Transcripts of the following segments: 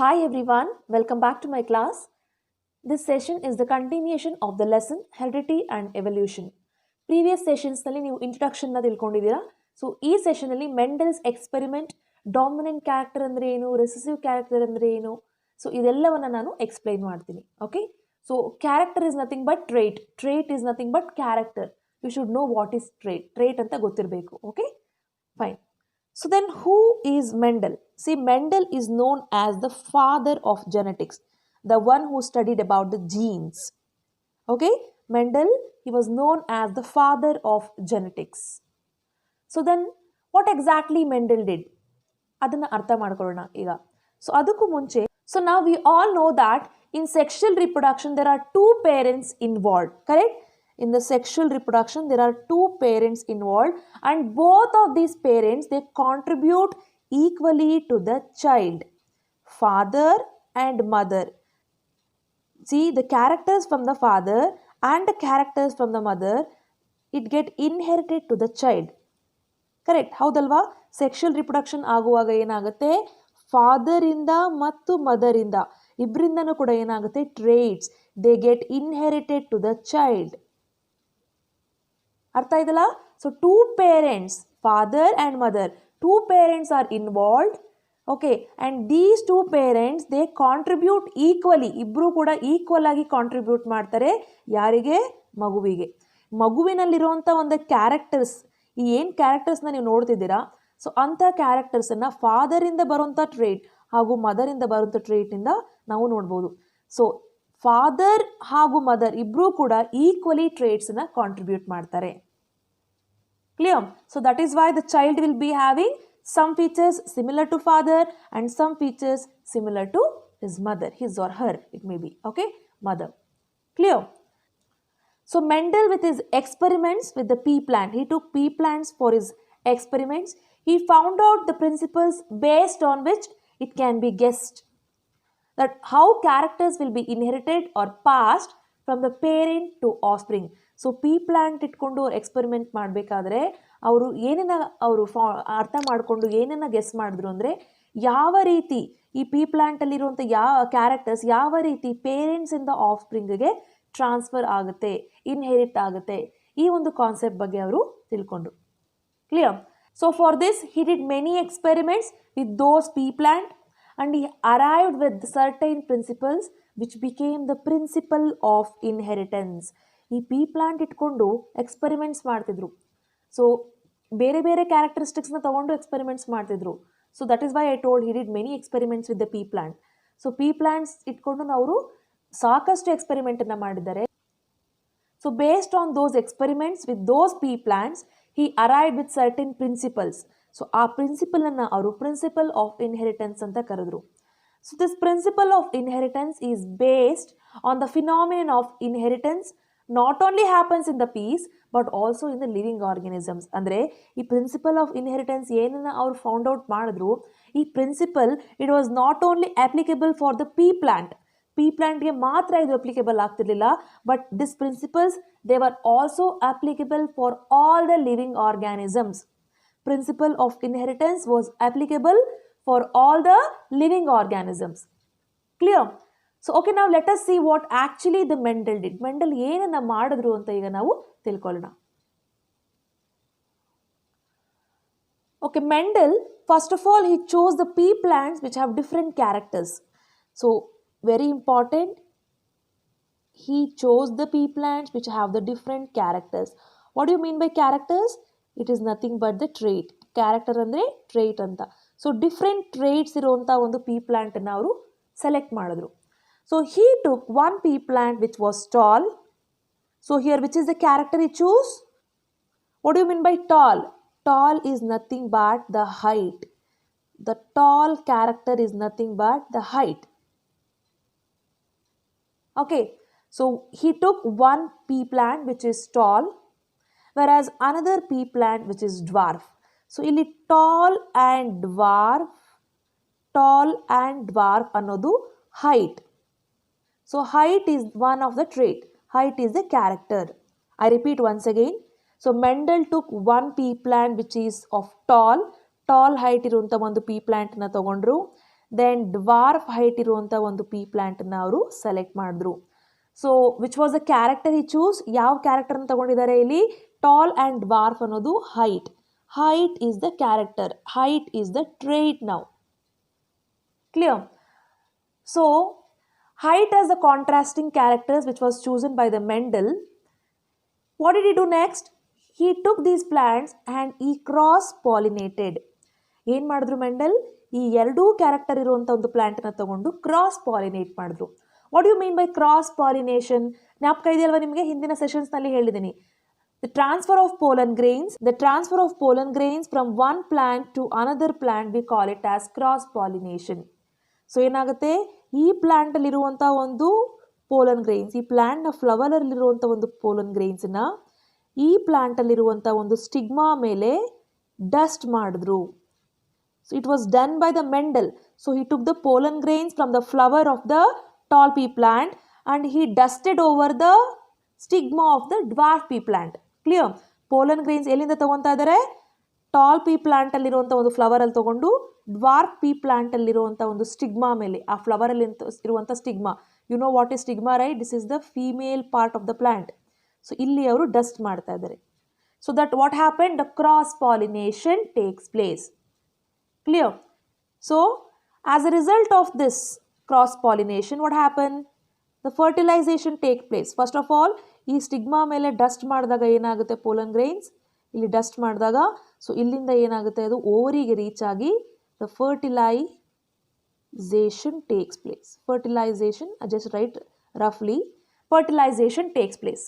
Hi everyone, welcome back to my class. This session is the continuation of the lesson Heredity and Evolution. Previous sessions nalli ನೀವು introduction ನ ತಿಳ್ಕೊಂಡಿದ್ದೀರಾ. So ಈ session ಅಲ್ಲಿ Mendel's experiment, dominant character ಅಂದ್ರೆ ಏನು, recessive character ಅಂದ್ರೆ ಏನು, so ಇದೆಲ್ಲವನ್ನ ನಾನು ಎಕ್ಸ್ಪ್ಲೈನ್ ಮಾಡ್ತೀನಿ. Okay, so character is nothing but trait, trait is nothing but character. You should know what is trait, trait ಅಂತ ಗೊತ್ತಿರಬೇಕು. Okay, fine. So then who is Mendel? See, Mendel is known as the father of genetics, the one who studied about the genes. Okay, Mendel, he was known as the father of genetics. So then what exactly Mendel did? Adanna artha madkolona iga. So adukku munche, so now we all know that in sexual reproduction there are two parents involved, correct? In the sexual reproduction there are two parents involved, and both of these parents, they contribute equally to the child, father and mother. See, the characters from the father and the characters from the mother, it get inherited to the child, correct? Haudalva? Sexual reproduction aguvaga enagutte, father inda mattu mother inda ibrindanu kuda enagutte traits, they get inherited to the child. ಅರ್ಥ ಇದಲ್ಲ? So two parents, father and mother, two parents are involved. Okay, and these two parents they contribute equally, ಇಬ್ಬರು ಕೂಡ equal ಆಗಿ contribute ಮಾಡ್ತಾರೆ. ಯಾರಿಗೆ? ಮಗುವಿಗೆ. ಮಗುವಿನಲ್ಲಿರುವಂಥ ಒಂದು characters, ಈ ಏನು ಕ್ಯಾರೆಕ್ಟರ್ಸ್ನ ನೀವು ನೋಡ್ತಿದ್ದೀರಾ, ಸೊ ಅಂಥ ಕ್ಯಾರೆಕ್ಟರ್ಸನ್ನು ಫಾದರಿಂದ ಬರುವಂಥ ಟ್ರೇಟ್ ಹಾಗೂ ಮದರಿಂದ ಬರುವಂಥ ಟ್ರೇಟಿಂದ ನಾವು ನೋಡ್ಬೋದು. ಸೊ ಫಾದರ್ ಹಾಗೂ ಮದರ್ ಇಬ್ಬರೂ ಕೂಡ ಈಕ್ವಲಿ ಟ್ರೇಟ್ಸನ್ನ ಕಾಂಟ್ರಿಬ್ಯೂಟ್ ಮಾಡ್ತಾರೆ. Clear? So that is why the child will be having some features similar to father and some features similar to his mother, his or her, it may be. Okay, mother. Clear? So Mendel, with his experiments with the pea plant, he took pea plants for his experiments. He found out the principles based on which it can be guessed that how characters will be inherited or passed from the parent to offspring. So pea plant ಇಟ್ಕೊಂಡು experiment ಮಾಡಬೇಕಾದ್ರೆ ಅವರು ಏನೇನ ಅರ್ಥ ಮಾಡಿಕೊಂಡು ಏನೇನ guess ಮಾಡಿದ್ರು ಅಂದರೆ, ಯಾವ ರೀತಿ ಈ ಪೀ ಪ್ಲ್ಯಾಂಟಲ್ಲಿರುವಂಥ ಯಾವ ಕ್ಯಾರೆಕ್ಟರ್ಸ್ ಯಾವ ರೀತಿ ಪೇರೆಂಟ್ಸಿಂದ ಆಫ್ ಸ್ಪ್ರಿಂಗ್ಗೆ ಟ್ರಾನ್ಸ್ಫರ್ ಆಗುತ್ತೆ, ಇನ್ಹೆರಿಟ್ ಆಗುತ್ತೆ, ಈ ಒಂದು ಕಾನ್ಸೆಪ್ಟ್ ಬಗ್ಗೆ ಅವರು ತಿಳ್ಕೊಂಡ್ರು. Clear? So for this he did many experiments with those pea plant and he arrived with certain principles which became the principle of inheritance. ಈ ಪೀ ಪ್ಲಾಂಟ್ ಇಟ್ಕೊಂಡು ಎಕ್ಸ್ಪೆರಿಮೆಂಟ್ಸ್ ಮಾಡ್ತಿದ್ರು. ಸೊ ಬೇರೆ ಬೇರೆ ಕ್ಯಾರೆಕ್ಟರಿಸ್ಟಿಕ್ಸ್ನ ತಗೊಂಡು ಎಕ್ಸ್ಪೆರಿಮೆಂಟ್ಸ್ ಮಾಡ್ತಿದ್ರು. So that is why I told he did many experiments with the pea plant. So pea plants ಇಟ್ಕೊಂಡು ಅವರು ಸಾಕಷ್ಟು ಎಕ್ಸ್ಪೆರಿಮೆಂಟನ್ನು ಮಾಡಿದ್ದಾರೆ. So based on those experiments with those pea plants he arrived with certain principles. So ಆ ಪ್ರಿನ್ಸಿಪಲನ್ನು ಅವರು principle of inheritance ಅಂತ ಕರೆದ್ರು. So this principle of inheritance is based on the phenomenon of inheritance not only happens in the peas but also in the living organisms. ಅಂದರೆ ಈ principal of inheritance ಏನನ್ನು ಅವ್ರು found out ಮಾಡಿದ್ರು, ಈ principle it was not only applicable for the pea plant, pea ಪ್ಲಾಂಟ್ಗೆ ಮಾತ್ರ ಇದು applicable ಆಗ್ತಿರ್ಲಿಲ್ಲ, but this principles they were also applicable for all the living organisms. Principle of inheritance was applicable for all the living organisms. Clear? So okay, now let us see what actually the Mendel did. Mendel ಏನನ್ನ ಮಾಡಿದ್ರು ಅಂತ ಈಗ ನಾವು ತಿಳ್ಕೊಳ್ಳೋಣ. Okay, Mendel, first of all, he chose the pea plants which have different characters. So very important, he chose the pea plants which have the different characters. What do you mean by characters? It is nothing but the trait. Character ಅಂದರೆ trait ಅಂತ. So different traits ಇರುವಂಥ ಒಂದು pea ಪ್ಲ್ಯಾಂಟನ್ನು ಅವರು select ಮಾಡಿದ್ರು. So he took one pea plant which was tall. So here which is the character he chose? What you mean by tall? Tall is nothing but the height. The tall character is nothing but the height. Okay, so he took one pea plant which is tall, whereas another pea plant which is dwarf. So ಇಲ್ಲಿ tall and dwarf ಅನ್ನೋದು height. So height is one of the trait. Height is the character. I repeat once again. So Mendel took one pea plant which is of tall height ಇರುವಂಥ ಒಂದು pea plant ನ ತಗೊಂಡ್ರು. Then dwarf height ಇರುವಂಥ ಒಂದು pea ಪ್ಲ್ಯಾಂಟನ್ನು ಅವರು select ಮಾಡಿದ್ರು. So which was the character he choose? ಯಾವ ಕ್ಯಾರೆಕ್ಟರ್ನ ತಗೊಂಡಿದ್ದಾರೆ ಇಲ್ಲಿ? ಟಾಲ್ ಆ್ಯಂಡ್ ಡ್ವಾರ್ಫ್ ಅನ್ನೋದು height. Height is the character, height is the trait now. Clear? So height as the contrasting characters which was chosen by the Mendel. What did he do next? He took these plants and he cross pollinated. ಏನು ಮಾಡಿದ್ರು Mendel? ಈ ಎರಡೂ character ಇರುವಂಥ ಒಂದು ಪ್ಲಾಂಟನ್ನು ತಗೊಂಡು cross pollinate ಮಾಡಿದ್ರು. What you mean by cross pollination? ಜ್ಞಾಪಕ ಇದೆಯಲ್ವ ನಿಮಗೆ? ಹಿಂದಿನ ಸೆಷನ್ಸ್ನಲ್ಲಿ ಹೇಳಿದ್ದೀನಿ. The transfer of pollen grains from one plant to another plant, we call it as cross pollination. So ಏನಾಗುತ್ತೆ? ಈ ಪ್ಲ್ಯಾಂಟಲ್ಲಿರುವಂಥ ಒಂದು ಪೋಲನ್ ಗ್ರೈನ್ಸ್, ಈ ಪ್ಲ್ಯಾಂಟ್ನ ಫ್ಲವರಲ್ಲಿರುವಂಥ ಒಂದು ಪೋಲನ್ ಗ್ರೈನ್ಸನ್ನ ಈ ಪ್ಲ್ಯಾಂಟಲ್ಲಿರುವಂಥ ಒಂದು ಸ್ಟಿಗ್ಮಾ ಮೇಲೆ ಡಸ್ಟ್ ಮಾಡಿದ್ರು. So it was done by the Mendel. So he took the pollen grains from the flower of the tall pea plant and he dusted over the stigma of the dwarf pea plant. Clear? Pollen grains ಎಲ್ಲಿಂದ ತೊಗೊತಾ ಇದ್ದಾರೆ? Tall ಪೀ ಪ್ಲ್ಯಾಂಟಲ್ಲಿರುವಂಥ ಒಂದು ಫ್ಲವರಲ್ಲಿ ತೊಗೊಂಡು dwarf ಪೀ ಪ್ಲ್ಯಾಂಟಲ್ಲಿರುವಂಥ ಒಂದು stigma ಮೇಲೆ, ಆ ಫ್ಲವರಲ್ಲಿ ಇರುವಂಥ stigma, you know what is stigma right? This is the female part of the plant. So ಇಲ್ಲಿ ಅವರು ಡಸ್ಟ್ ಮಾಡ್ತಾ ಇದ್ದಾರೆ. So that what happen? The cross pollination takes place. Clear? So as a result of this cross pollination what happen? The fertilisation take place. First of all ಈ stigma ಮೇಲೆ dust ಮಾಡಿದಾಗ ಏನಾಗುತ್ತೆ? Pollen grains ಇಲ್ಲಿ dust ಮಾಡಿದಾಗ, so ಇಲ್ಲಿಂದ ಏನಾಗುತ್ತೆ? ಅದು ಓವರಿಗೆ ರೀಚ್ ಆಗಿ the fertilization takes place. Fertilization, I just write roughly, fertilization takes place.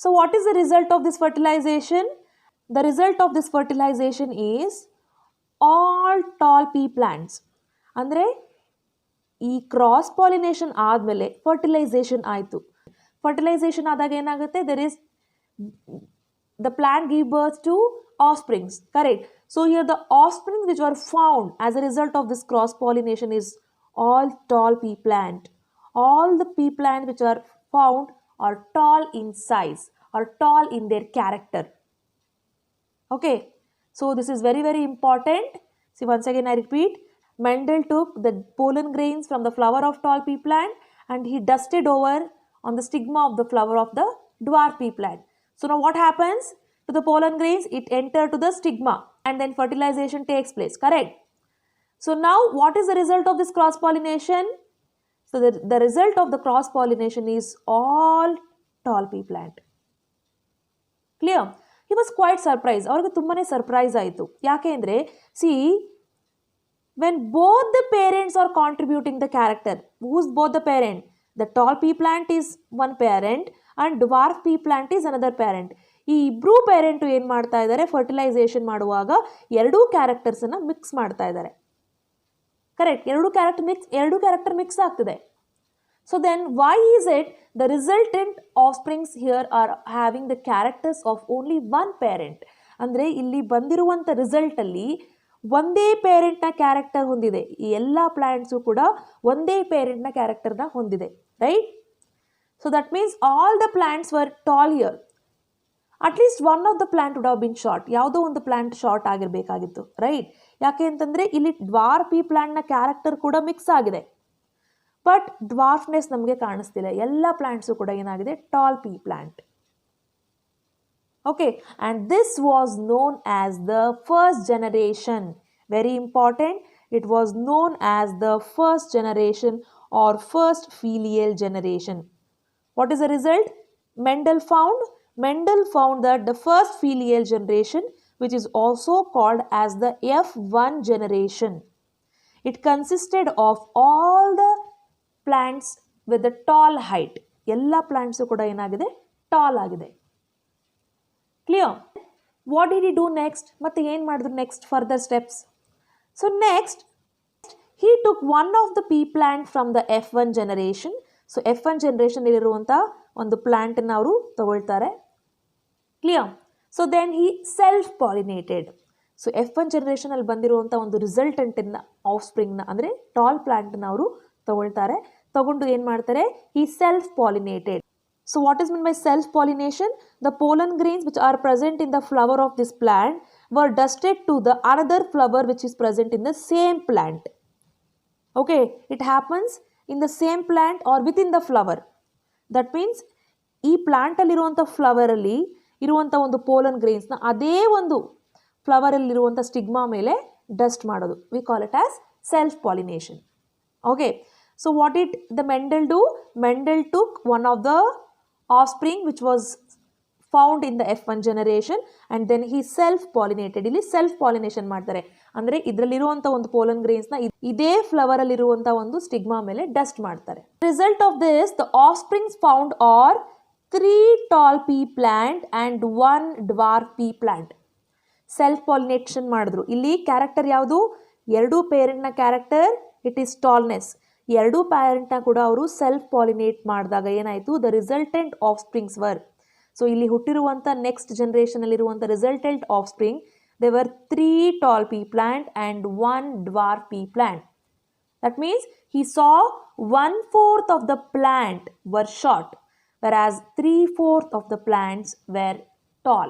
So what is the result of this fertilization? The result of this fertilization is all tall pea plants. ಅಂದರೆ ಈ cross pollination ಆದಮೇಲೆ fertilisation ಆಯಿತು. Fertilisation ಆದಾಗ ಏನಾಗುತ್ತೆ? the plant give birth to offsprings. Correct? So here the offsprings which were found as a result of this cross pollination is all tall pea plant. All the pea plant which are found are tall in size or tall in their character. Okay, so this is very very important. See, once again I repeat, Mendel took the pollen grains from the flower of tall pea plant and he dusted over on the stigma of the flower of the dwarf pea plant. So now what happens to the pollen grains? It enters to the stigma and then fertilization takes place. Correct? So now what is the result of this cross pollination? So the result of the cross pollination is all tall pea plant. Clear? He was quite surprised. ಅವ್ರಿಗೆ ತುಂಬಾನೇ surprise ಆಯಿತು. ಯಾಕೆ ಅಂದರೆ, see, when both the parents are contributing the character, who's both the parent? The tall pea plant is one parent and dwarf pea plant is another parent. ಈ ಇಬ್ಬರೂ parent ಏನು ಮಾಡ್ತಾ ಇದ್ದಾರೆ? ಫರ್ಟಿಲೈಸೇಷನ್ ಮಾಡುವಾಗ ಎರಡೂ ಕ್ಯಾರೆಕ್ಟರ್ಸನ್ನು ಮಿಕ್ಸ್ ಮಾಡ್ತಾ ಇದ್ದಾರೆ. ಕರೆಕ್ಟ್? ಎರಡೂ ಕ್ಯಾರೆಕ್ಟರ್ ಮಿಕ್ಸ್ ಆಗ್ತಿದೆ. So then why is it the resultant of springs here are having the characters of only one parent? ಅಂದರೆ ಇಲ್ಲಿ ಬಂದಿರುವಂಥ ರಿಸಲ್ಟಲ್ಲಿ ಒಂದೇ ಪೇರೆಂಟ್ನ ಕ್ಯಾರೆಕ್ಟರ್ ಹೊಂದಿದೆ. ಈ ಎಲ್ಲ ಪ್ಲ್ಯಾಂಟ್ಸು ಕೂಡ ಒಂದೇ ಪೇರೆಂಟ್ನ ಕ್ಯಾರೆಕ್ಟರ್ನ ಹೊಂದಿದೆ. Right? So that means all the plants were tall here. At least one of the plant would have been short. ಯಾವುದೋ ಒಂದು ಪ್ಲ್ಯಾಂಟ್ ಶಾರ್ಟ್ ಆಗಿರಬೇಕಾಗಿತ್ತು. ರೈಟ್? ಯಾಕೆ ಅಂತಂದರೆ ಇಲ್ಲಿ ಡ್ವಾರ್ಫ್ ಪೀ ಪ್ಲ್ಯಾಂಟ್ನ ಕ್ಯಾರೆಕ್ಟರ್ ಕೂಡ ಮಿಕ್ಸ್ ಆಗಿದೆ. ಬಟ್ ಡ್ವಾರ್ಫ್ನೆಸ್ ನಮಗೆ ಕಾಣಿಸ್ತಿಲ್ಲ. ಎಲ್ಲ ಪ್ಲ್ಯಾಂಟ್ಸು ಕೂಡ ಏನಾಗಿದೆ? Tall pea plant. Okay, and this was known as the first generation. Very important. It was known as the first generation or first filial generation. What is the result? Mendel found that the first filial generation, which is also called as the F1 generation, it consisted of all the plants with the tall height. Ella plants kuda enagide? Tall agide. Clear? What did he do next? Matte ಏನು ಮಾಡಿದ್ರು next further steps? So next, he took one of the pea plant from the F1 generation. So F1 generation ಇರುವಂಥ ಒಂದು ಪ್ಲ್ಯಾಂಟನ್ನು ಅವರು ತಗೊಳ್ತಾರೆ. Clear? So then he self-pollinated. So F1 ಜನರೇಷನಲ್ಲಿ ಬಂದಿರುವಂಥ ಒಂದು ರಿಸಲ್ಟೆಂಟನ್ನು of ಸ್ಪ್ರಿಂಗ್ನ ಅಂದರೆ tall ಪ್ಲ್ಯಾಂಟನ್ನು ಅವರು ತಗೊಳ್ತಾರೆ. ತಗೊಂಡು ಏನು ಮಾಡ್ತಾರೆ? he self-pollinated. So what is meant by self-pollination? The pollen grains which are present in the flower of this plant were dusted to the another flower which is present in the same plant. Okay, it happens in the same plant or within the flower. That means ಈ ಪ್ಲಾಂಟಲ್ಲಿರುವಂಥ ಫ್ಲವರಲ್ಲಿ ಇರುವಂಥ ಒಂದು pollen ಗ್ರೇನ್ಸ್ನ ಅದೇ ಒಂದು ಫ್ಲವರಲ್ಲಿರುವಂಥ stigma ಮೇಲೆ dust ಮಾಡೋದು. We call it as self pollination. Okay, so what it the Mendel do? Mendel took one of the offspring which was found in the F1 generation and then he self pollinated. ಇಲ್ಲಿ self pollination ಮಾಡ್ತಾರೆ, ಅಂದರೆ ಇದರಲ್ಲಿರುವಂಥ ಒಂದು pollen ಗ್ರೇನ್ಸ್ನ ಇದೇ ಫ್ಲವರಲ್ಲಿರುವಂಥ ಒಂದು stigma ಮೇಲೆ dust ಮಾಡ್ತಾರೆ. Result of this the offsprings found are 3 tall pea plant and 1 dwarf pea plant. ಸೆಲ್ಫ್ ಪಾಲಿನೇಷನ್ ಮಾಡಿದ್ರು. ಇಲ್ಲಿ ಕ್ಯಾರೆಕ್ಟರ್ ಯಾವುದು? ಎರಡೂ ಪೇರೆಂಟ್ನ ಕ್ಯಾರೆಕ್ಟರ್ ಇಟ್ ಈಸ್ ಟಾಲ್ನೆಸ್. ಎರಡೂ ಪ್ಯಾರೆಂಟ್ನ ಕೂಡ ಅವರು ಸೆಲ್ಫ್ ಪಾಲಿನೇಟ್ ಮಾಡಿದಾಗ ಏನಾಯಿತು? The resultant of springs were. So ಇಲ್ಲಿ ಹುಟ್ಟಿರುವಂಥ ನೆಕ್ಸ್ಟ್ ಜನರೇಷನಲ್ಲಿರುವಂಥ resultant offspring they were 3 tall pea plant and 1 dwarf pea plant. That means he saw 1/4 of the plant were short, whereas 3/4 of the plants were tall.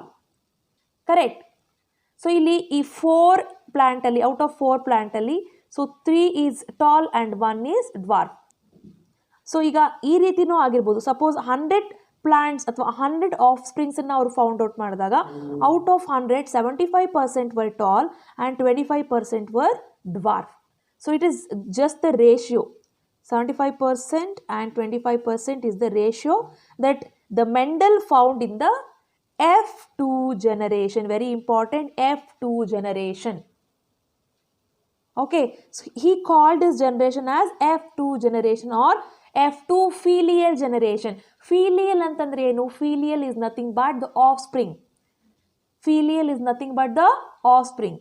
Correct? So ಇಲ್ಲಿ ಈ 4 plant ಅಲ್ಲಿ out of 4 plant ಅಲ್ಲಿ so 3 is tall and 1 is dwarf. So ಈಗ ಈ ರೀತಿನೂ ಆಗಿರ್ಬೋದು. Suppose 100 plants ಅಥವಾ 100 of ಸ್ಪ್ರಿಂಗ್ಸನ್ನು ಅವರು found out ಮಾಡಿದಾಗ out of 100 75% var tall and 25% var dwarf. So it is just the ratio. 75% and 25% is the ratio that the Mendel found in the F2 generation. Very important, F2 generation. Okay, so he called this generation as F2 generation or F2 filial generation. Filial antandre enu? Filial is nothing but the offspring. Filial is nothing but the offspring.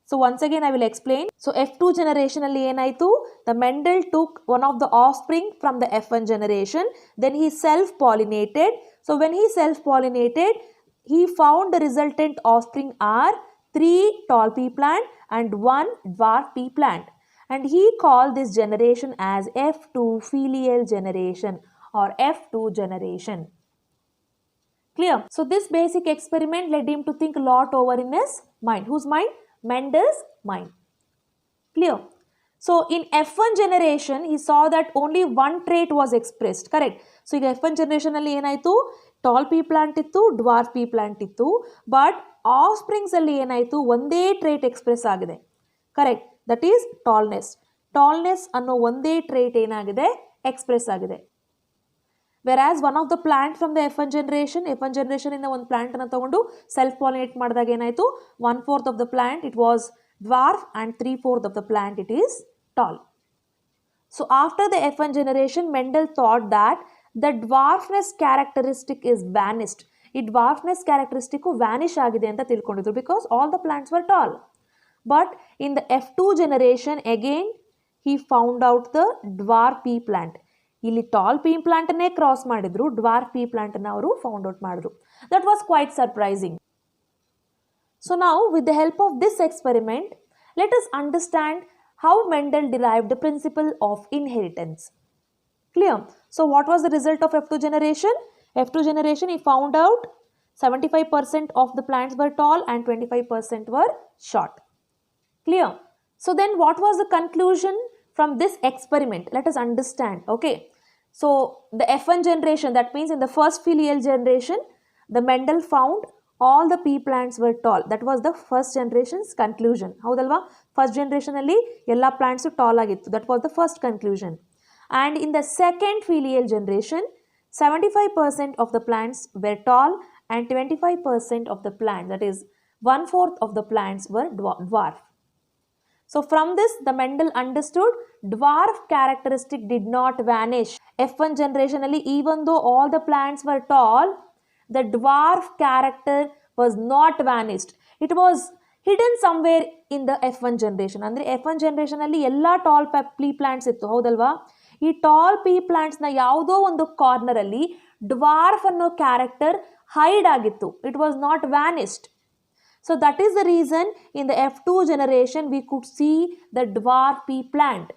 So once again I will explain. So F2 generation alli enaitu? The Mendel took one of the offspring from the F1 generation, then he self-pollinated. So when he self-pollinated, he found the resultant offspring are 3 tall pea plant and 1 dwarf pea plant. And he called this generation as F2 filial generation or F2 generation. Clear? So this basic experiment led him to think a lot over in his mind. Whose mind? Mendel's mind. Clear? So in F1 generation, he saw that only one trait was expressed. Correct? So in F1 generation alli enaitu? Tall pea plant ittu, dwarf pea plant ittu, but offsprings alli enaitu? Onde trait express agide. Correct? That is tallness. Tallness ಅನ್ನೋ ಒಂದೇ trait ಏನಾಗಿದೆ? Express ಆಗಿದೆ. Whereas one of the plant from the F1 generation ಇಂದ ಒಂದು plant ಅನ್ನು ತಗೊಂಡು self pollinate ಮಾಡಿದಾಗ ಏನಾಯಿತು? 1/4 of the plant it was dwarf and 3/4 of the plant it is tall. So after the F1 generation, Mendel thought that the dwarfness characteristic is vanished. ಈ dwarfness characteristic Vanish ಆಗಿದೆ ಅಂತ ತಿಳ್ಕೊಂಡಿದ್ರು because all the plants were tall. But in the F2 generation again he found out the dwarf pea plant. ಇಲ್ಲಿ tall pea ಪ್ಲಾಂಟನ್ನೇ cross ಮಾಡಿದ್ರು, dwarf pea ಪ್ಲಾಂಟನ್ನು ಅವರು found out ಮಾಡಿದ್ರು. That was quite surprising. So ನಾವು with the help of this experiment let us understand how Mendel derived the principle of inheritance. Clear? So what was the result of F2 generation? F2 generation he found out 75% of the plants were tall and 25% were short. Clear? So then what was the conclusion from this experiment? Let us understand. Okay. So the F1 generation, that means in the first filial generation, the Mendel found all the pea plants were tall. That was the first generation's conclusion. Haudalva? First generation alli ella plants tall agittu. That was the first conclusion. And in the second filial generation, 75% of the plants were tall and 25% of the plants, that is 1/4 of the plants were dwarf. So from this the Mendel understood dwarf characteristic did not vanish. F1 generation alli even though all the plants were tall, the dwarf character was not vanished. It was hidden somewhere in the F1 generation. Andre F1 generation alli ella tall pea plants ittu, haudalva? Ee tall pea plants na yaudo ondu corner alli dwarf anno character hide agittu. It was not vanished. So that is the reason in the F2 generation we could see the dwarf pea plant.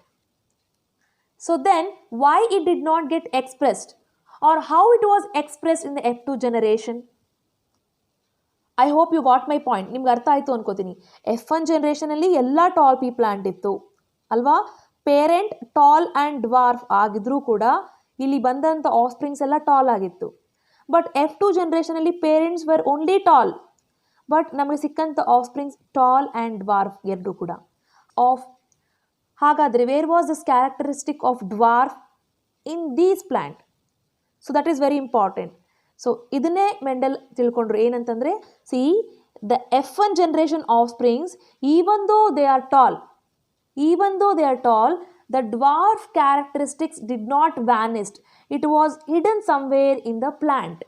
So then why it did not get expressed or how it was expressed in the F2 generation? I hope you got my point. ನಿಮ್ಗೆ ಅರ್ಥ ಆಯಿತು ಅನ್ಕೋತೀನಿ. F1 generation ಅಲ್ಲಿ ಎಲ್ಲ tall ಪೀ plant ಇತ್ತು ಅಲ್ವಾ? Parent tall and dwarf ಆಗಿದ್ರೂ ಕೂಡ ಇಲ್ಲಿ ಬಂದಂಥ ಆಫ್ಸ್ಪ್ರಿಂಗ್ಸ್ ಎಲ್ಲ ಟಾಲ್ ಆಗಿತ್ತು. ಬಟ್ F2 ಜನರೇಷನಲ್ಲಿ parents were only tall, but ನಮಗೆ ಸಿಕ್ಕಂಥ ಆಫ್ಸ್ಪ್ರಿಂಗ್ಸ್ ಟಾಲ್ ಆ್ಯಂಡ್ ಡ್ವಾರ್ಫ್ ಎರಡೂ ಕೂಡ. ಹಾಗಾದರೆ where was this characteristic of dwarf in these plant? So that is very important. So ಇದನ್ನೇ ಮೆಂಡೆಲ್ ತಿಳ್ಕೊಂಡ್ರು ಏನಂತಂದರೆ, see the F1 generation offsprings, even though they are tall, the dwarf characteristics did not vanish. It was hidden somewhere in the plant.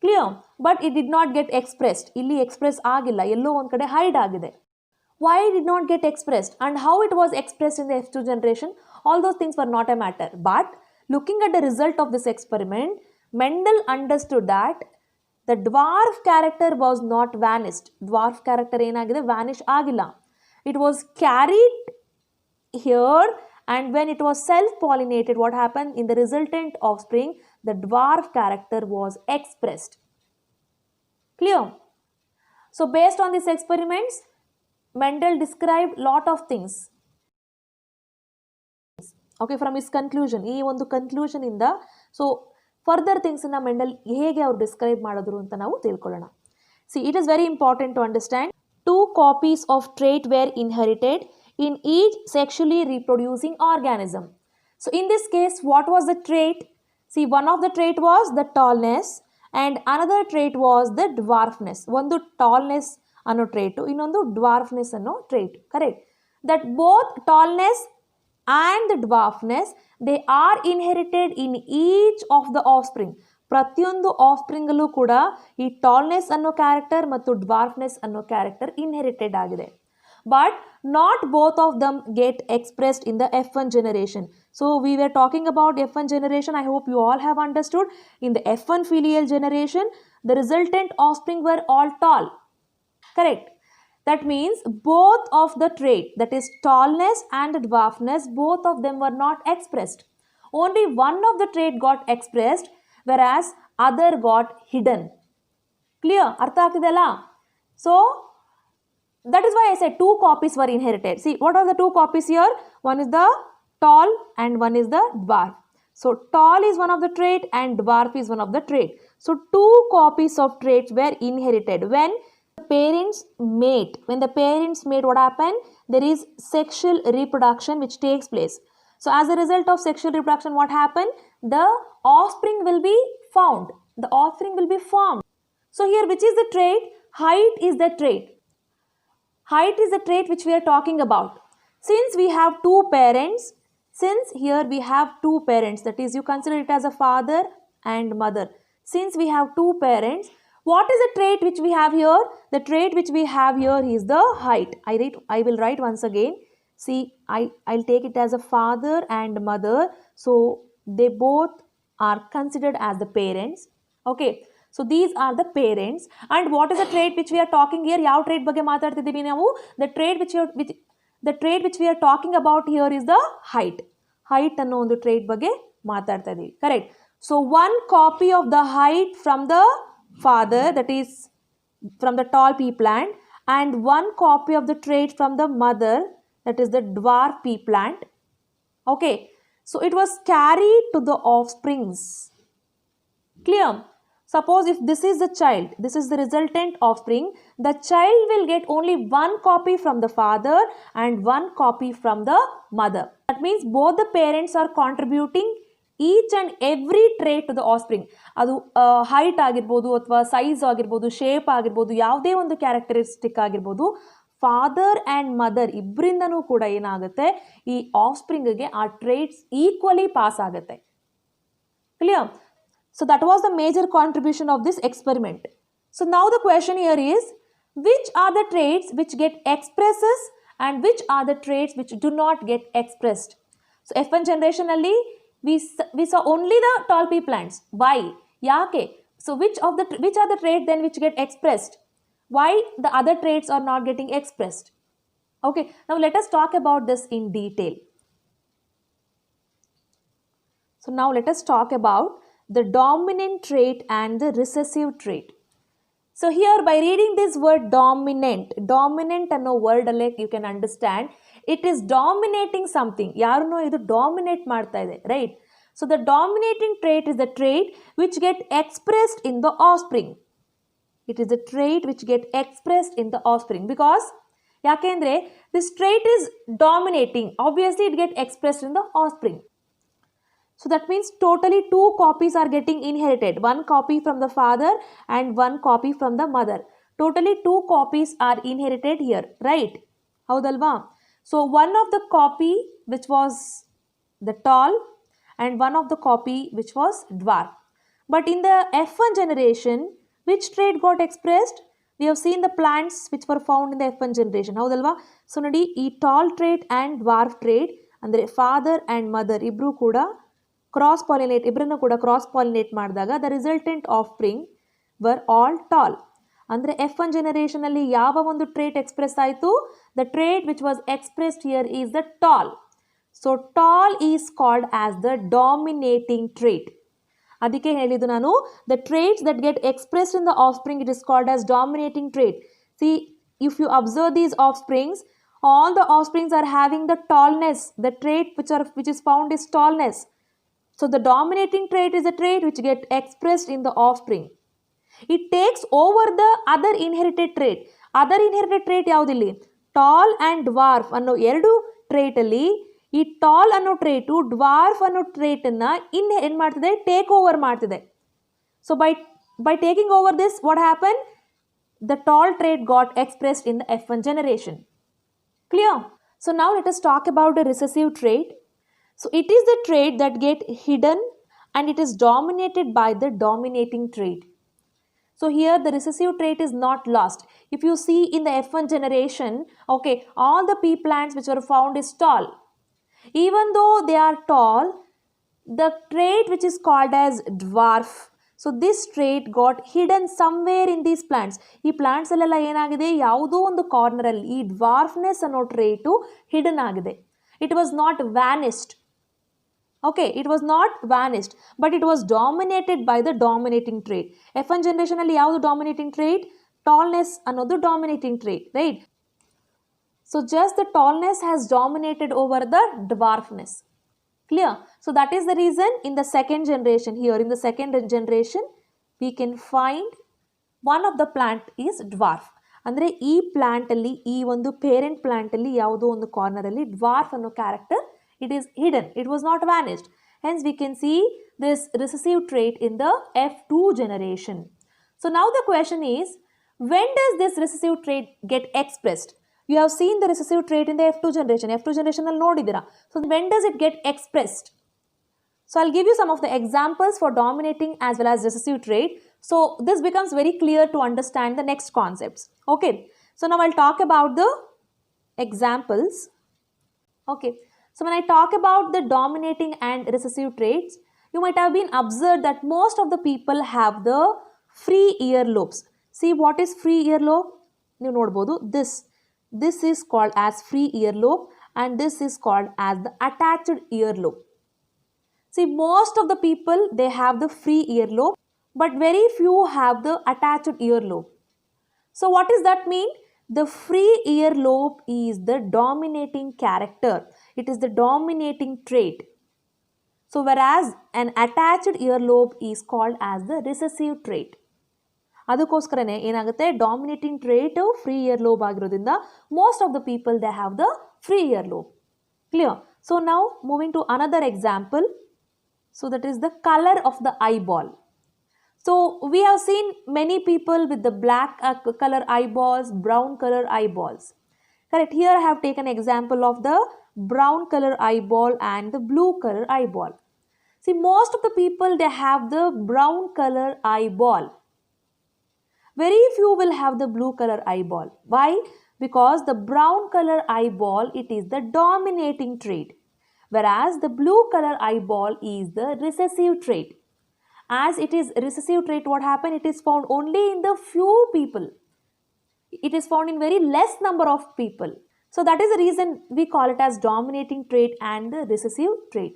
Clear? But it did not get expressed. Illi express agilla, yello one kade hide agide. Why it did not get expressed and how it was expressed in the F2 generation, all those things were not a matter. But looking at the result of this experiment, Mendel understood that the dwarf character was not vanished. Dwarf character ಏನಾಗಿದೆ, vanish ಆಗಿಲ್ಲ. It was carried here, and when it was self-pollinated, what happened? In the resultant offspring, the dwarf character was expressed. Clear? So based on these experiments, Mendel described lot of things. Okay, from his conclusion, ಈ ಒಂದು conclusion ಇಂದ so further ಥಿಂಗ್ಸನ್ನು Mendel ಹೇಗೆ ಅವ್ರು describe ಮಾಡಿದ್ರು ಅಂತ ನಾವು ತಿಳ್ಕೊಳ್ಳೋಣ. See it is very important to understand 2 copies of trait were inherited in each sexually reproducing organism. So in this case, what was the trait? See, one of the trait was the tallness and another trait was the dwarfness. ಒಂದು tallness ಅನ್ನೋ ಟ್ರೇಟು, ಇನ್ನೊಂದು dwarfness ಅನ್ನೋ trait. Correct? That both tallness and the dwarfness, they are inherited in each of the offspring. ಪ್ರತಿಯೊಂದು ಆಫ್ಸ್ಪ್ರಿಂಗಲ್ಲೂ ಕೂಡ ಈ tallness ಅನ್ನೋ character ಮತ್ತು ಡ್ವಾರ್ಫ್ನೆಸ್ ಅನ್ನೋ ಕ್ಯಾರೆಕ್ಟರ್ ಇನ್ಹೆರಿಟೆಡ್ ಆಗಿದೆ. But not both of them get expressed in the F1 generation. So we were talking about F1 generation. I hope you all have understood. In the F1 filial generation, the resultant offspring were all tall. Correct? That means both of the trait, that is tallness and dwarfness, both of them were not expressed. Only one of the trait got expressed, whereas other got hidden. Clear? Artha agidella? So that is why I said 2 copies were inherited. See, what are the 2 copies here? One is the tall and one is the dwarf. So tall is one of the trait and dwarf is one of the trait. So 2 copies of traits were inherited. When the parents mate, what happened? There is sexual reproduction which takes place. So as a result of sexual reproduction, what happened? The offspring will be found. The offspring will be formed. So here, which is the trait? Height is the trait. Height is the trait which we are talking about. Since we have 2 parents, that is, you consider it as a father and mother. Since we have 2 parents, what is the trait which we have here? The trait which we have here is the height. I will write once again. See, I'll take it as a father and mother. So they both are considered as the parents. Okay. So these are the parents. And what is the trait which we are talking here? Yav trait ಬಗ್ಗೆ ಮಾತಾಡ್ತಿದ್ದೀವಿ ನಾವು? The trait which we are talking about here is the height. Height ಅನ್ನೋ ಒಂದು trait ಬಗ್ಗೆ ಮಾತಾಡ್ತಾ ಇದ್ದೀವಿ. Correct. So one copy of the height from the father, that is from the tall pea plant, and one copy of the trait from the mother, that is the dwarf pea plant. Okay. So it was carried to the offsprings. Clear? Suppose if this is the child, this is the resultant offspring, the child will get only one copy from the father and one copy from the mother. That means both the parents are contributing each and every trait to the offspring. ಅದು height ಆಗಿರ್ಬೋದು ಅಥವಾ size ಆಗಿರ್ಬೋದು, shape ಆಗಿರ್ಬೋದು, ಯಾವುದೇ ಒಂದು characteristic ಆಗಿರ್ಬೋದು, father and mother ಇಬ್ಬರಿಂದನೂ ಕೂಡ ಏನಾಗುತ್ತೆ, ಈ ಆಫ್ಸ್ಪ್ರಿಂಗ್ಗೆ ಆ ಟ್ರೇಟ್ಸ್ ಈಕ್ವಲಿ ಪಾಸ್ ಆಗುತ್ತೆ. Clear? So that was the major contribution of this experiment. So now the question here is, which are the traits which get expresses and which are the traits which do not get expressed? So F1 generation alli we saw only the tall pea plants. Why? Yake? So which are the traits then which get expressed? Why the other traits are not getting expressed? Okay, now let us talk about this in detail. So now let us talk about the dominant trait and the recessive trait. So here by reading this word dominant ಅನ್ನೋ word alle you can understand It is dominating something. ಯಾರನ್ನೋ ಇದು dominate ಮಾಡ್ತಾ ಇದೆ, right? So the dominating trait is the trait which get expressed in the offspring. It is the trait which get expressed in the offspring because ಯಾಕೆಂದ್ರೆ this trait is dominating. Obviously it get expressed in the offspring. So that means totally 2 copies are getting inherited. 1 copy from the father and 1 copy from the mother. Totally 2 copies are inherited here, right? Haudalva? So one of the copy which was the tall and one of the copy which was dwarf. But in the F1 generation, which trait got expressed? We have seen the plants which were found in the F1 generation. Haudalva? So nodi ee tall trait and dwarf trait andre father and mother ibru kuda cross pollinate, ibrana kuda cross pollinate ಮಾಡಿದಾಗ the resultant offspring were all tall. ಅಂದರೆ F1 generation ಅಲ್ಲಿ ಯಾವ ಒಂದು trait express ಆಯಿತು? The trait which was expressed here is the tall. So tall is called as the dominating trait. ಅದಕ್ಕೆ ಹೇಳಿದ್ದು ನಾನು the traits that get expressed in the offspring, it is called as dominating trait. See, if you observe these offsprings, all the offsprings are having the tallness. The trait which is found is tallness. So the dominating trait is a trait which get expressed in the offspring. It takes over the other inherited trait. Other inherited trait ಯಾವುದಿಲ್ಲಿ? Tall and dwarf ಅನ್ನೋ ಎರಡು trait ಅಲ್ಲಿ ಈ tall ಅನ್ನೋ trait dwarf ಅನ್ನೋ trait ಅನ್ನ ಏನು ಮಾಡ್ತಿದೆ? Take over ಮಾಡ್ತಿದೆ. So by taking over this, what happened? The tall trait got expressed in the F1 generation. Clear? So now let us talk about the recessive trait. So it is the trait that get hidden and it is dominated by the dominating trait. So here the recessive trait is not lost. If you see in the F1 generation, okay, all the pea plants which were found is tall. Even though they are tall, the trait which is called as dwarf, so this trait got hidden somewhere in these plants. ಈ plants ಅಲ್ಲೆಲ್ಲ ಏನಾಗಿದೆ? ಯಾವುದೋ ಒಂದು ಕಾರ್ನರಲ್ಲಿ ಈ ಡ್ವಾರ್ಫ್ನೆಸ್ ಅನ್ನೋ ಟ್ರೇಟು hidden ಆಗಿದೆ. It was not vanished. Okay, it was not vanished, but it was dominated by the dominating trait. F1 generation ಅಲ್ಲಿ ಯಾವುದು dominating trait? Tallness ಅನ್ನೋದು dominating trait, right? So just the tallness has dominated over the dwarfness. Clear? So that is the reason in the second generation, here in the second generation, we can find one of the plant is dwarf. ಅಂದರೆ ಈ plant ಅಲ್ಲಿ ಈ ಒಂದು parent plant ಅಲ್ಲಿ ಯಾವುದೋ ಒಂದು corner ಅಲ್ಲಿ dwarf ಅನ್ನೋ character, it is hidden, it was not vanished. Hence we can see this recessive trait in the F2 generation. So now the question is, when does this recessive trait get expressed? You have seen the recessive trait in the F2 generation. F2 generation ಅಲ್ಲಿ ನೋಡಿದ್ದೀರಾ. So when does it get expressed? So I'll give you some of the examples for dominating as well as recessive trait. So this becomes very clear to understand the next concepts. Okay. So now I'll talk about the examples. Okay. So when I talk about the dominating and recessive traits, you might have been observed that most of the people have the free earlobes. See what is free earlobe? You nodabodu this is called as free earlobe and this is called as the attached earlobe. See, most of the people they have the free earlobe, but very few have the attached earlobe. So what does that mean? The free earlobe is the dominating character. It is the dominating trait. So whereas an attached earlobe is called as the recessive trait. ಅದಕ್ಕೋಸ್ಕರನೇ ಏನಾಗುತ್ತೆ, dominating trait free ear lobe ಆಗಿರೋದ್ರಿಂದ most of the people they have the free ear lobe. Clear? So ನಾವು moving to another example. So that is the colour of the eyeball. So we have seen many people with the black color eyeballs, brown color eyeballs. Correct. Here I have taken example of the brown color eyeball and the blue color eyeball. See, most of the people they have the brown color eyeball. Very few will have the blue color eyeball. Why? Because the brown color eyeball, it is the dominating trait, whereas the blue color eyeball is the recessive trait. As it is recessive trait, what happened? It is found only in the few people. It is found in very less number of people. So that is the reason we call it as dominating trait and the recessive trait.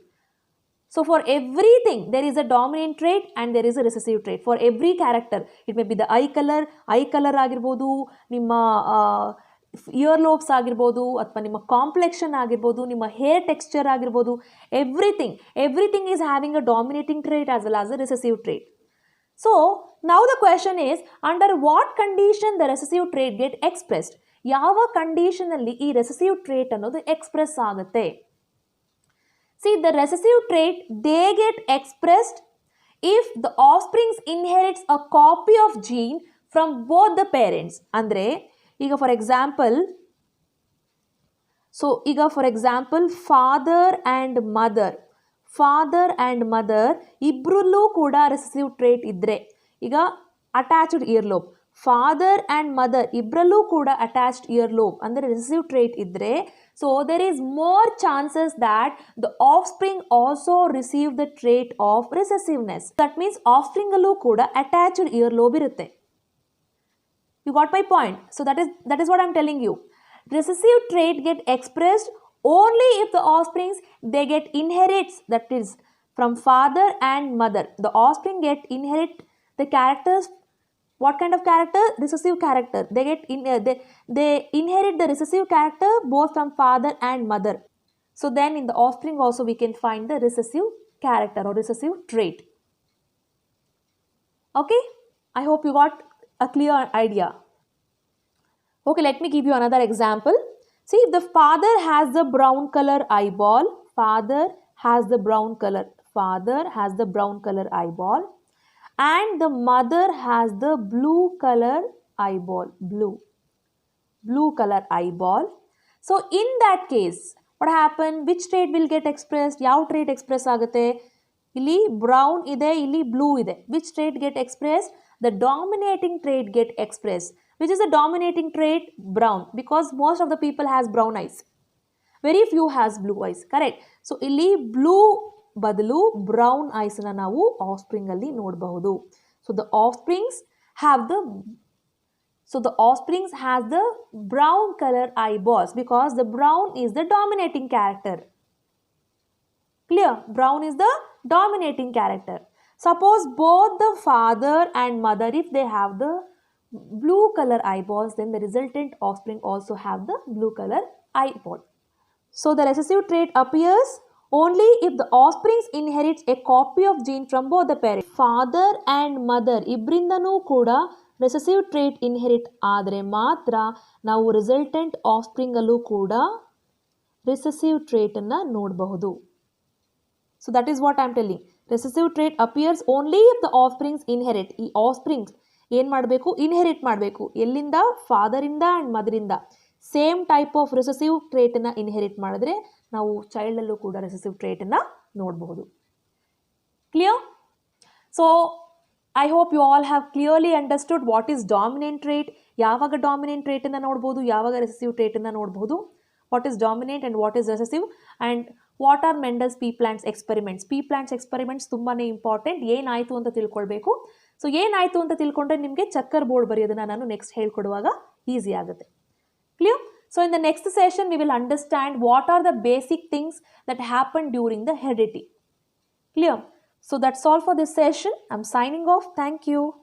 So for everything, there is a dominant trait and there is a recessive trait. For every character, it may be the eye color ಆಗಿರ್ಬೋದು, ನಿಮ್ಮ year lobes ಆಗಿರ್ಬೋದು, ಅಥವಾ ನಿಮ್ಮ complexion ಆಗಿರ್ಬೋದು, ನಿಮ್ಮ hair texture ಆಗಿರ್ಬೋದು, everything is having a dominating trait as well as a recessive trait. So now the question is, under what condition the recessive trait get expressed? ಯಾವ ಕಂಡೀಷನಲ್ಲಿ ಈ ರೆಸೆಸಿವ್ ಟ್ರೇಟ್ ಅನ್ನೋದು express ಆಗುತ್ತೆ? C, the recessive trait they get expressed if the offsprings inherits a copy of gene from both the parents. ಅಂದ್ರೆ ಈಗ for example, father and mother ಇಬ್ಬರಲ್ಲೂ ಕೂಡ recessive trait ಇದ್ದರೆ, ಈಗ attached ear lobe, father and mother ಇಬ್ಬರಲ್ಲೂ ಕೂಡ attached ear lobe ಅಂದರೆ recessive trait ಇದ್ದರೆ, so there is more chances that the offspring also receive the trait of recessiveness. That means ಆಫ್ ಸ್ಪ್ರಿಂಗಲ್ಲೂ ಕೂಡ ಅಟ್ಯಾಚ್ಡ್ ಇಯರ್ ಲೋಬ್ ಇರುತ್ತೆ. You got my point? So that is what I am telling you. Recessive trait get expressed only if the offsprings they get inherits, that is from father and mother. The offspring get inherit the characters. What kind of character? Recessive character. They inherit the recessive character both from father and mother. So then in the offspring also we can find the recessive character or recessive trait. Okay? I hope you got a clear idea. Okay, let me give you another example. See, if the father has the brown color eyeball, and the mother has the blue color eyeball. So in that case, what happened? Which trait will get expressed? Yav trait express agate? Illi brown ide, illi blue ide. Which trait get expressed? The dominating trait get expressed. Which is the dominating trait? Brown, because most of the people has brown eyes. Very few has blue eyes. Correct. So illi blue badalu brown eyes na navu offspring alli nodabahudu. So the offsprings has the brown color eyeballs because the brown is the dominating character. Clear? Brown is the dominating character. Suppose both the father and mother, if they have the blue color eyeballs, then the resultant offspring also have the blue color eyeball. So the recessive trait appears only if the offsprings inherits a copy of gene from both the parents. Father and mother ಇಬ್ಬರಿಂದನೂ ಕೂಡ recessive trait inherit ಆದರೆ ಮಾತ್ರ ನಾವು resultant offspring ಅಲ್ಲೂ ಕೂಡ recessive trait ಅನ್ನು ನೋಡಬಹುದು. So that is what I am telling. Recessive trait appears only if the offsprings inherit. ಈ offsprings ಏನು ಮಾಡಬೇಕು? ಇನ್ಹೆರಿಟ್ ಮಾಡಬೇಕು. ಎಲ್ಲಿಂದ? ಫಾದರಿಂದ ಆ್ಯಂಡ್ ಮದರಿಂದ ಸೇಮ್ ಟೈಪ್ ಆಫ್ ರೆಸೆಸಿವ್ ಟ್ರೇಟನ್ನು ಇನ್ಹೆರಿಟ್ ಮಾಡಿದ್ರೆ ನಾವು ಚೈಲ್ಡಲ್ಲೂ ಕೂಡ ರೆಸೆಸಿವ್ ಟ್ರೇಟನ್ನು ನೋಡಬಹುದು. Clear? So I hope you all have clearly understood what is dominant trait, ಯಾವಾಗ ಡಾಮಿನೆಂಟ್ ಟ್ರೇಟನ್ನು ನೋಡ್ಬೋದು, ಯಾವಾಗ ರೆಸೆಸಿವ್ ಟ್ರೇಟನ್ನು ನೋಡ್ಬೋದು, what is dominant and what is recessive, and what are Mendel's pea plants experiments. Pea plants experiments ತುಂಬಾ important. ಏನಾಯಿತು ಅಂತ ತಿಳ್ಕೊಳ್ಬೇಕು. ಸೊ ಏನಾಯಿತು ಅಂತ ತಿಳ್ಕೊಂಡ್ರೆ ನಿಮಗೆ ಚಕ್ಕರ್ ಬೋರ್ಡ್ ಬರೆಯೋದನ್ನು ನಾನು ನೆಕ್ಸ್ಟ್ ಹೇಳ್ಕೊಡುವಾಗ ಈಸಿ ಆಗುತ್ತೆ. Clear? So in the next session we will understand what are the basic things that happen during the heredity. Clear? So that's all for this session. I'm signing off. Thank you.